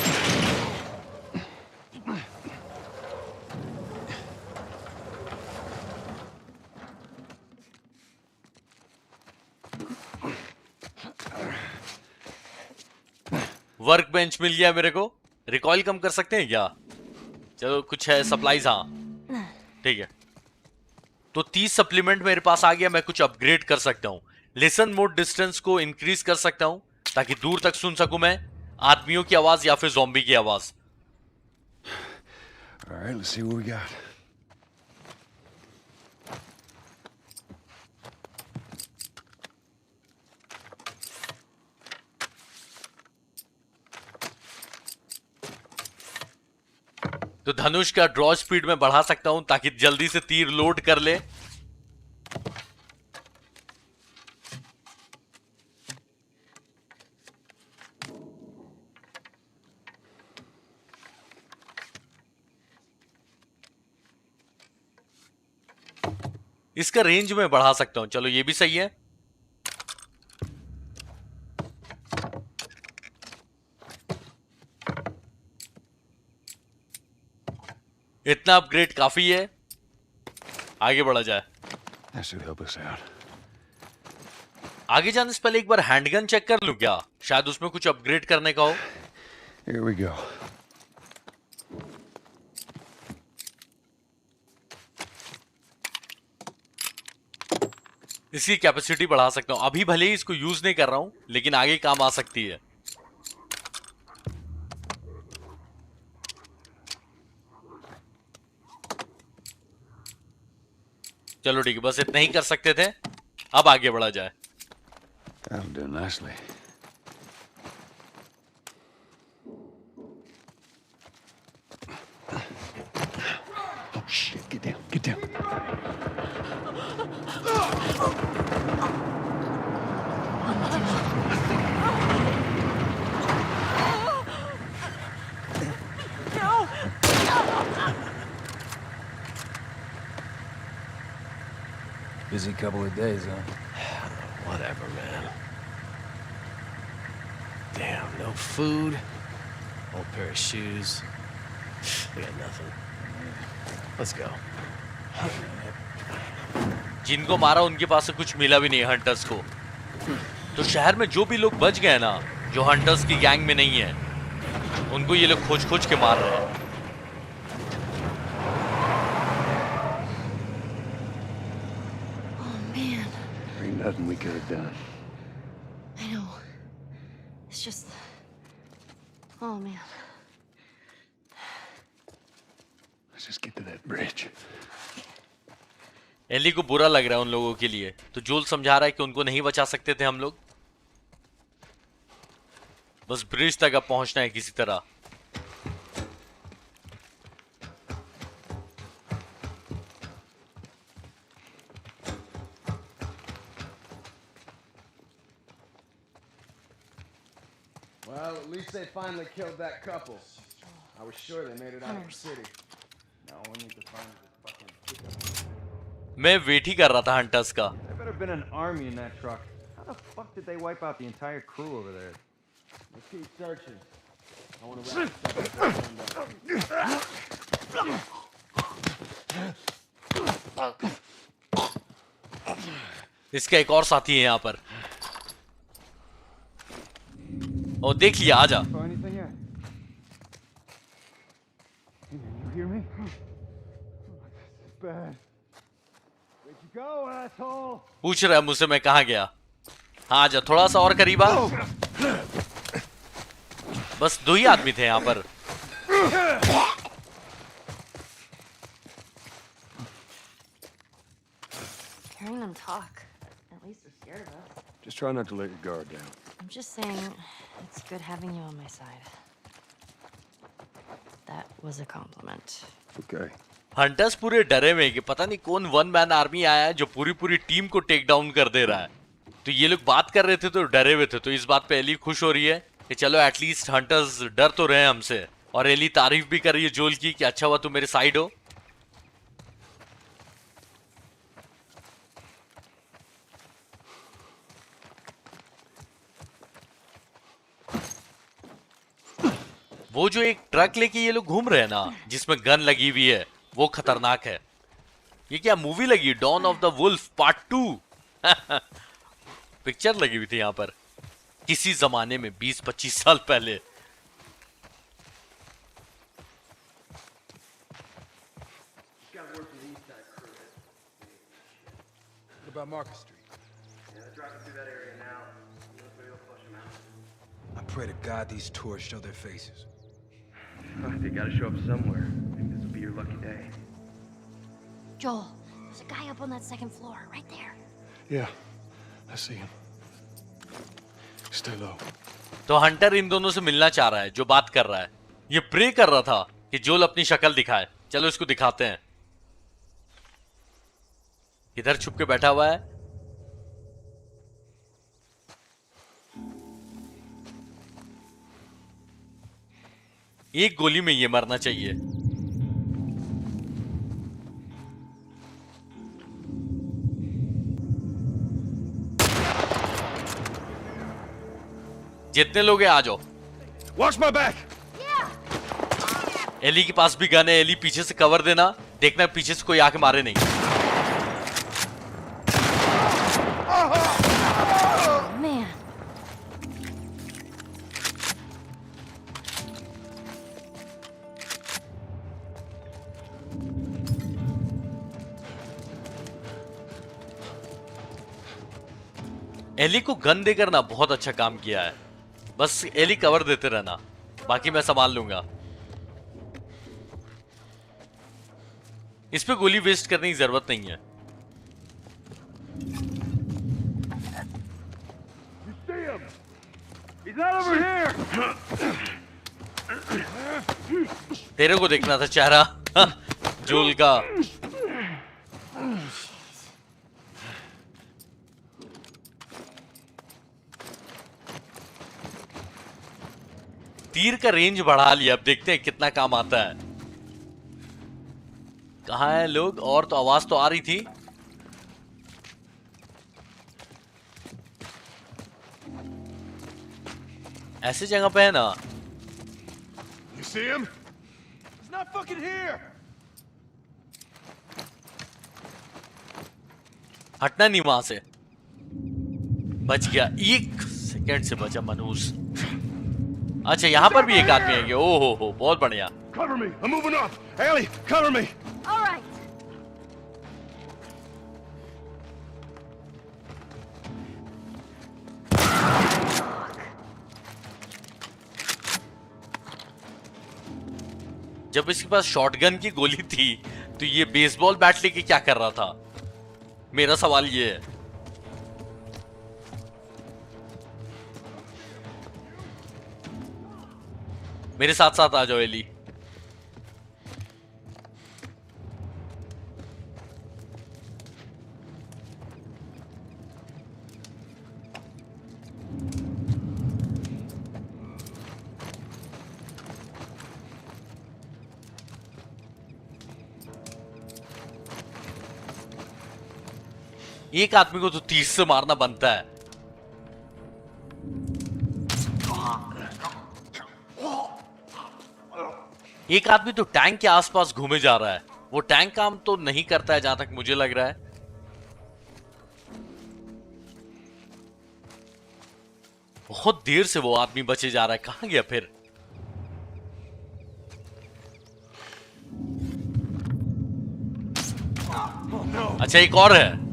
Workbench मिल गया मेरे को। रिकॉइल कम कर सकते हैं क्या? चलो कुछ है सप्लाईज, हाँ ठीक है। तो 30 सप्लीमेंट मेरे पास आ गया, मैं कुछ अपग्रेड कर सकता हूँ। लिसन मोड डिस्टेंस को इंक्रीज कर सकता हूँ ताकि दूर तक सुन सकूं मैं आदमियों की आवाज या फिर ज़ॉम्बी की आवाज। All right, let's see what we got. तो धनुष का ड्रॉ स्पीड में बढ़ा सकता हूं ताकि जल्दी से तीर लोड कर ले। इसका रेंज में बढ़ा सकता हूं, चलो ये भी सही है। इतना अपग्रेड काफी है, आगे बढ़ा जाए। That should help us out. आगे जाने से पहले एक बार हैंडगन चेक कर लूं क्या, शायद उसमें कुछ अपग्रेड करने का हो। Here we go. इसकी कैपेसिटी बढ़ा सकता हूं, अभी भले ही इसको यूज नहीं कर रहा हूं लेकिन आगे काम आ सकती है। चलो ठीक है, बस इतना ही कर सकते थे, अब आगे बढ़ा जाए। That'll do nicely. Oh shit! Get down! Get down! Busy couple of days, huh? Whatever, man. Damn, no food, old pair of shoes. We got nothing. Let's go. जिनको मारा उनके पास से कुछ मिला भी नहीं हंटर्स को। तो शहर में जो भी लोग बच गए ना, जो हंटर्स की गैंग में नहीं है, उनको ये लोग खोज खोज के मार रहे हैं। Man, There ain't nothing we could have done. I know. It's just. Oh man. Let's just get to that bridge. Ellie को बुरा लग रहा है उन लोगों के लिए, तो जोल समझा रहा है कि उनको नहीं बचा सकते थे हम लोग, बस ब्रिज तक अब पहुंचना है किसी तरह। Well, at least they finally killed that couple. I was sure they made it out of the Hunters. city. Now all we need to find is a fucking pickup. मैं वेट ही कर रहा था हंटर्स का। There better have been an army in that truck. How the fuck did they wipe out the entire crew over there? Let's keep searching. I want to wrap this up before sundown. इसका एक और साथी है यहाँ पर। ओ देख लिया, आजा। Saw anything yet? Hey man, you hear me? This is bad. Where'd you go, asshole? पूछ रहा है मुझसे मैं कहाँ गया। हाँ आजा, थोड़ा सा और करीब आ। बस 2 ही आदमी थे यहाँ पर। Hearing them talk, at least they're scared of us. Just try not to let your guard down. I'm just saying, it's good having you on my side. That was a compliment. Okay. Hunters पूरे डरे में कि पता नहीं कौन one man army आया है जो पूरी पूरी टीम को टेक डाउन कर दे रहा है। तो ये लोग बात कर रहे थे तो डरे हुए थे, तो इस बात पे एली खुश हो रही है कि चलो एटलीस्ट हंटर्स डर तो रहे हमसे। और एली तारीफ भी कर रही है जोल की कि अच्छा हुआ तुम मेरे साइड हो। वो जो एक ट्रक लेके ये लोग घूम रहे हैं ना, जिसमें गन लगी हुई है, वो खतरनाक है। ये क्या मूवी लगी, Dawn of the Wolf part 2। Picture लगी हुई थी यहाँ पर किसी जमाने में 20-25 साल पहले। What about Market Street? I pray to God these tourists show their faces. They gotta show up somewhere. Maybe this will be your lucky day. Joel, there's a guy up on that second floor, right there. Yeah, I see him. Stay low. तो Hunter इन दोनों से मिलना चाह रहा है जो बात कर रहा है। ये प्रे कर रहा था कि जोल अपनी शक्ल दिखाए। चलो इसको दिखाते हैं। इधर छुप के बैठा हुआ है। एक गोली में ये मरना चाहिए। जितने लोग हैं आ जाओ। Watch my back! एली के पास भी गन है। एली पीछे से कवर देना, देखना पीछे से कोई आके मारे नहीं। Man. एली को गन देकर ना बहुत अच्छा काम किया है। बस एली कवर देते रहना, बाकी मैं संभाल लूंगा। इस पे गोली वेस्ट करने की जरूरत नहीं है। He's not over here! तेरे को देखना था चेहरा जोल का। तीर का रेंज बढ़ा लिया, अब देखते हैं कितना काम आता है। कहाँ है लोग? और तो आवाज तो आ रही थी। ऐसे जगह पे है ना। You see him? He's not fucking here! हटना नहीं वहां से। बच गया, 1 सेकंड से बचा मनहूस। अच्छा यहाँ पर भी एक आदमी है। ओ हो बहुत बढ़िया। Cover me! I'm moving up! Ellie, cover me! All right. जब इसके पास शॉटगन की गोली थी तो ये बेसबॉल बैट लेके क्या कर रहा था? मेरा सवाल ये है। मेरे साथ साथ आ जाओ एली। एक आदमी को तो 30 से मारना बनता है। एक आदमी तो टैंक के आसपास घूमे जा रहा है। वो टैंक काम तो नहीं करता है जहां तक मुझे लग रहा है। बहुत देर से वो आदमी बचे जा रहा है, कहां गया फिर? अच्छा एक और है।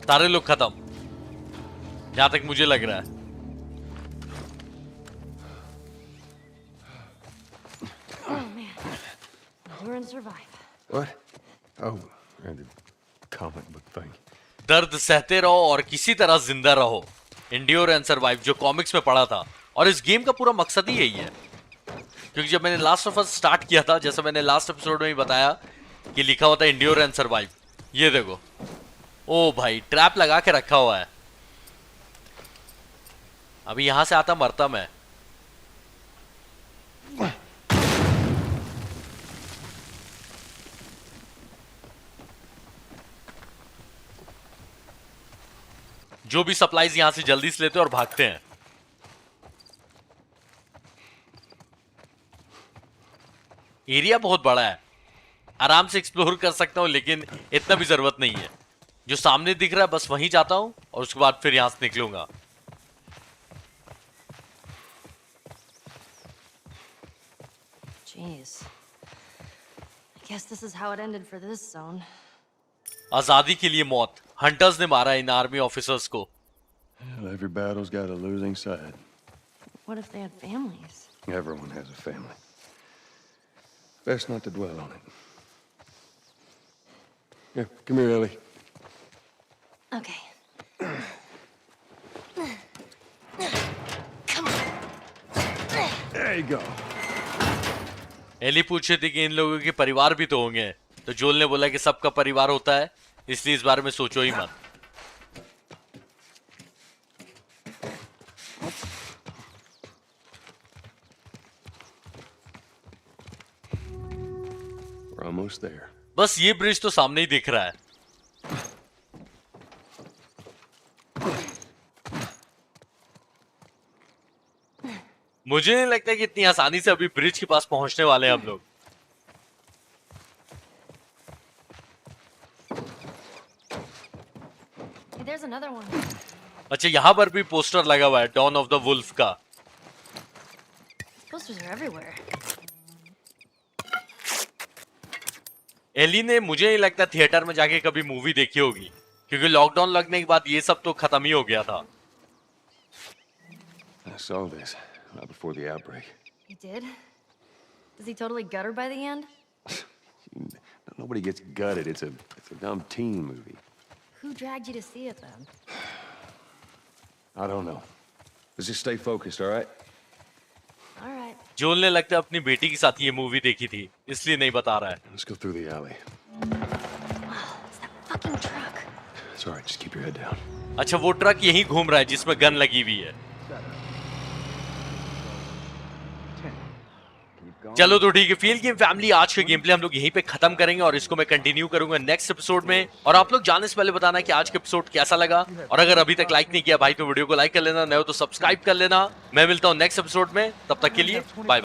सारे लोग खत्म जहां तक मुझे लग रहा है। Oh man. Endure and survive. What? Oh, the comic book thing. दर्द सहते रहो और किसी तरह जिंदा रहो। एंड्योर एंड सर्वाइव, जो कॉमिक्स में पढ़ा था। और इस गेम का पूरा मकसद ही यही है। क्योंकि जब मैंने लास्ट ऑफ अस स्टार्ट किया था, जैसे मैंने लास्ट एपिसोड में ही बताया कि लिखा हुआ था एंड्योर एंड सर्वाइव। ये देखो, ओ भाई ट्रैप लगा के रखा हुआ है। अभी यहां से आता मरता मैं। जो भी सप्लाईज यहां से जल्दी से लेते हैं और भागते हैं। एरिया बहुत बड़ा है, आराम से एक्सप्लोर कर सकता हूं, लेकिन इतना भी जरूरत नहीं है। जो सामने दिख रहा है बस वहीं जाता हूं और उसके बाद फिर यहां से निकलूंगा। Jeez. I guess this is how it ended for this zone. आजादी के लिए मौत, हंटर्स ने मारा इन आर्मी ऑफिसर्स को। Well, every battle's got a losing side. What if they had families? Everyone has a family. Best not to dwell on it. Here, come here, Ellie. Okay. Come on. There you go. Ellie पूछ रही थी कि इन लोगों के परिवार भी तो होंगे, तो जोल ने बोला कि सबका परिवार होता है, इसलिए इस बारे में सोचो ही मत। We're almost there. बस ये ब्रिज तो सामने ही दिख रहा है। मुझे नहीं लगता कि इतनी आसानी से अभी ब्रिज के पास पहुंचने वाले हैं हम लोग। Hey, there's another one. अच्छा यहां पर भी पोस्टर लगा हुआ है डॉन ऑफ द वुल्फ का। Posters are everywhere. एली ने मुझे नहीं लगता थिएटर में जाके कभी मूवी देखी होगी, क्योंकि लॉकडाउन लगने के बाद ये सब तो खत्म ही हो गया था। I saw this right before the outbreak. He did? Was he totally gutted by the end? Nobody gets gutted. It's a dumb teen movie. Who dragged you to see it then? I don't know. Let's just stay focused, all right? All right. जोल ने लगता है अपनी बेटी के साथ ये movie देखी थी, इसलिए नहीं बता रहा है। Let's go through the alley. It's that fucking truck. It's all right. Just keep your head down. अच्छा वो ट्रक यहीं घूम रहा है जिसमें गन लगी हुई है। चलो तो ठीक है, फील गेम फैमिली आज का गेम प्ले हम लोग यहीं पे खत्म करेंगे और इसको मैं कंटिन्यू करूंगा नेक्स्ट एपिसोड में। और आप लोग जाने से पहले बताना कि आज का एपिसोड कैसा लगा, और अगर अभी तक लाइक नहीं किया भाई तो वीडियो को लाइक कर लेना, नए हो तो सब्सक्राइब कर लेना। मैं मिलता हूं नेक्स्ट एपिसोड में, तब तक के लिए बाय।